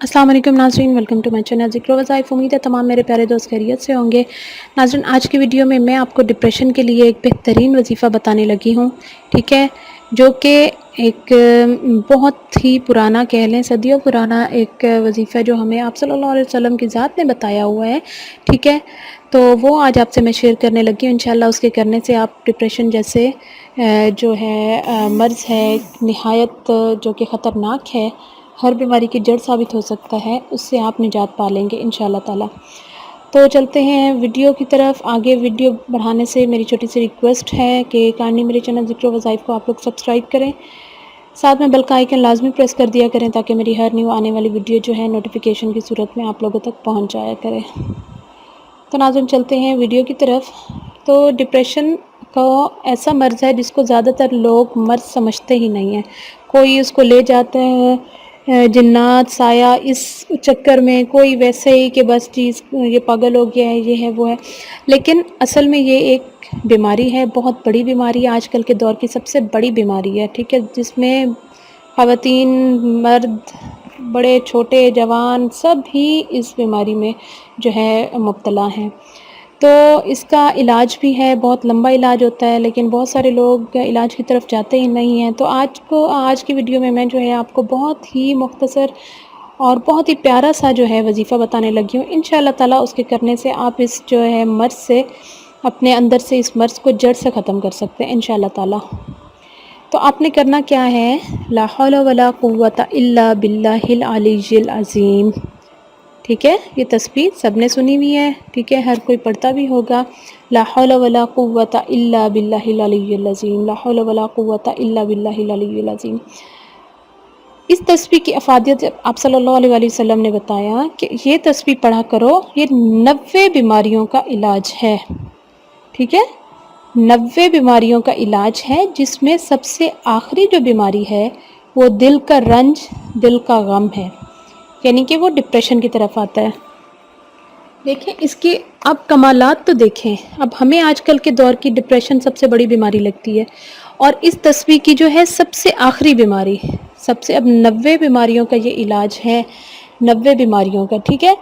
अस्सलाम वालेकुम नाज़रीन, वेलकम टू माय चैनल ज़िक्र वज़ाइफ़। उम्मीद है तमाम मेरे प्यारे दोस्त खैरियत से होंगे। नाज़रीन, आज की वीडियो में मैं आपको डिप्रेशन के लिए एक बेहतरीन वजीफ़ा बताने लगी हूँ, ठीक है, जो कि एक बहुत ही पुराना, कह लें सदियों पुराना एक वजीफ़ा जो हमें आप सल्लल्लाहु अलैहि वसल्लम की ज़ात ने बताया हुआ है, ठीक है। तो वो आज आपसे मैं शेयर करने लगी हूँ। इंशाल्लाह उसके करने से आप डिप्रेशन जैसे जो है मर्ज़ है निहायत जो कि ख़तरनाक है, हर बीमारी की जड़ साबित हो सकता है, उससे आप निजात पा लेंगे इंशाल्लाह ताला। तो चलते हैं वीडियो की तरफ। आगे वीडियो बढ़ाने से मेरी छोटी सी रिक्वेस्ट है कि काइंडली मेरे चैनल ज़िक्र वज़ाइफ़ को आप लोग सब्सक्राइब करें, साथ में बेल का आइकन लाजमी प्रेस कर दिया करें ताकि मेरी हर न्यू आने वाली वीडियो जो है नोटिफिकेशन की सूरत में आप लोगों तक पहुँच जाया करे। तो नाज़रीन, चलते हैं वीडियो की तरफ। तो डिप्रेशन का ऐसा मर्ज़ है जिसको ज़्यादातर लोग मर्ज़ समझते ही नहीं हैं। कोई उसको ले जाता है जिन्नात साया इस चक्कर में, कोई वैसे ही कि बस चीज़ ये पागल हो गया है, ये है वो है। लेकिन असल में ये एक बीमारी है, बहुत बड़ी बीमारी है, आजकल के दौर की सबसे बड़ी बीमारी है, ठीक है, जिसमें ख़वातीन, मर्द, बड़े छोटे जवान सब ही इस बीमारी में जो है मुब्तला हैं। तो इसका इलाज भी है, बहुत लंबा इलाज होता है, लेकिन बहुत सारे लोग इलाज की तरफ जाते ही नहीं हैं। तो आज की वीडियो में मैं जो है आपको बहुत ही मुख्तसर और बहुत ही प्यारा सा जो है वजीफ़ा बताने लगी हूँ। इंशाअल्लाह ताला उसके करने से आप इस जो है मर्ज़ से, अपने अंदर से इस मर्ज़ को जड़ से ख़त्म कर सकते हैं इंशाअल्लाह ताला। तो आपने करना क्या है, ला हौला वला कुव्वता इल्ला बिल्लाहिल अलिय्यिल अज़ीम, ठीक है। ये तस्बीह सबने सुनी हुई है, ठीक है, हर कोई पढ़ता भी होगा। ला हौला वला कुव्वता इल्ला बिल्लाहिल अलिय्यिल अज़ीम, ला हौला वला कुव्वता इल्ला बिल्लाहिल अलिय्यिल अज़ीम। इस तस्बीह की अफादियत आप सल्लल्लाहु अलैहि वसल्लम ने बताया कि ये तस्बीह पढ़ा करो, ये 90 बीमारियों का इलाज है, ठीक है। 90 बीमारियों का इलाज है, जिसमें सबसे आखिरी जो बीमारी है वो दिल का रंज, दिल का गम है, यानी कि वो डिप्रेशन की तरफ आता है। देखें इसके अब कमालात तो देखें। अब हमें आजकल के दौर की डिप्रेशन सबसे बड़ी बीमारी लगती है, और इस तस्वीर की जो है सबसे आखिरी बीमारी, सबसे अब 90 बीमारियों का ये इलाज है, 90 बीमारियों का, ठीक है।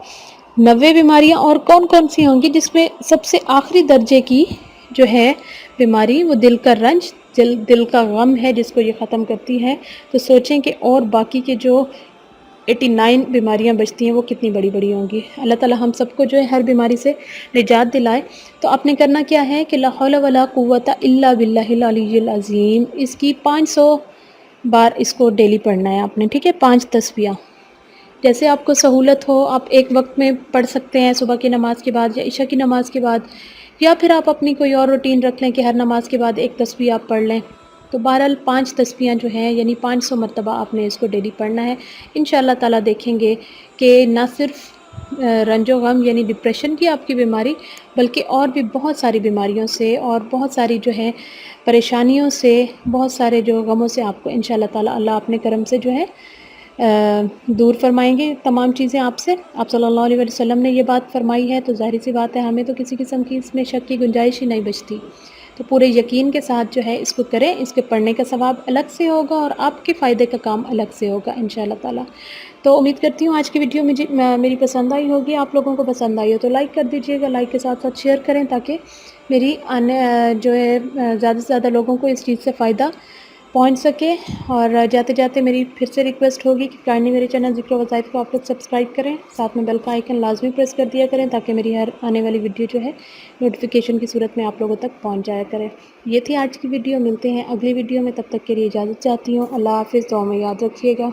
90 बीमारियां और कौन कौन सी होंगी, जिसमें सबसे आखिरी दर्जे की जो है बीमारी वो दिल का रंज, दिल का गम है, जिसको ये ख़त्म करती है। तो सोचें कि और बाकी के जो 89 बीमारियां बचती हैं वो कितनी बड़ी बड़ी होंगी। अल्लाह ताला हम सबको जो है हर बीमारी से निजात दिलाए। तो आपने करना क्या है कि ला हौला वला कुव्वता इल्ला बिल्लाहिल अलिय्यिल अज़ीम, इसकी 500 बार इसको डेली पढ़ना है आपने, ठीक है, 5 तस्बीह। जैसे आपको सहूलत हो आप एक वक्त में पढ़ सकते हैं, सुबह की नमाज़ के बाद या इशा की नमाज़ के बाद, या फिर आप अपनी कोई और रूटीन रख लें कि हर नमाज के बाद एक तस्बीह आप पढ़ लें। तो बहरहाल 5 तस्बीहां जो हैं, यानी 500 मरतबा आपने इसको डेली पढ़ना है। इंशाअल्लाह ताला देखेंगे कि ना सिर्फ रंजो गम यानी डिप्रेशन की आपकी बीमारी, बल्कि और भी बहुत सारी बीमारियों से और बहुत सारी जो है परेशानियों से, बहुत सारे जो गमों से आपको इंशाअल्लाह ताला अल्लाह अपने करम से जो है दूर फरमाएंगे तमाम चीज़ें आपसे। आप सल्लल्लाहु अलैहि वसल्लम ने ये बात फरमाई है, तो ज़ाहिर सी बात है हमें तो किसी किस्म की इसमें शक की गुंजाइश ही नहीं बचती। तो पूरे यकीन के साथ जो है इसको करें, इसके पढ़ने का सवाब अलग से होगा और आपके फ़ायदे का काम अलग से होगा इंशाअल्लाह ताला। तो उम्मीद करती हूँ आज की वीडियो मेरी पसंद आई होगी। आप लोगों को पसंद आई हो तो लाइक कर दीजिएगा, लाइक के साथ साथ शेयर करें ताकि मेरी आने जो है ज़्यादा से ज़्यादा लोगों को इस चीज़ से फ़ायदा पहुंच सके। और जाते जाते मेरी फिर से रिक्वेस्ट होगी कि काइंडली मेरे चैनल ज़िक्र वज़ाइफ़ को आप लोग सब्सक्राइब करें, साथ में बेल का आइकन लाजमी प्रेस कर दिया करें ताकि मेरी हर आने वाली वीडियो जो है नोटिफिकेशन की सूरत में आप लोगों तक पहुंच जाया करें। ये थी आज की वीडियो, मिलते हैं अगली वीडियो में, तब तक के लिए इजाज़त चाहती हूँ। अल्लाह हाफ़िज़, दुआ में याद रखिएगा।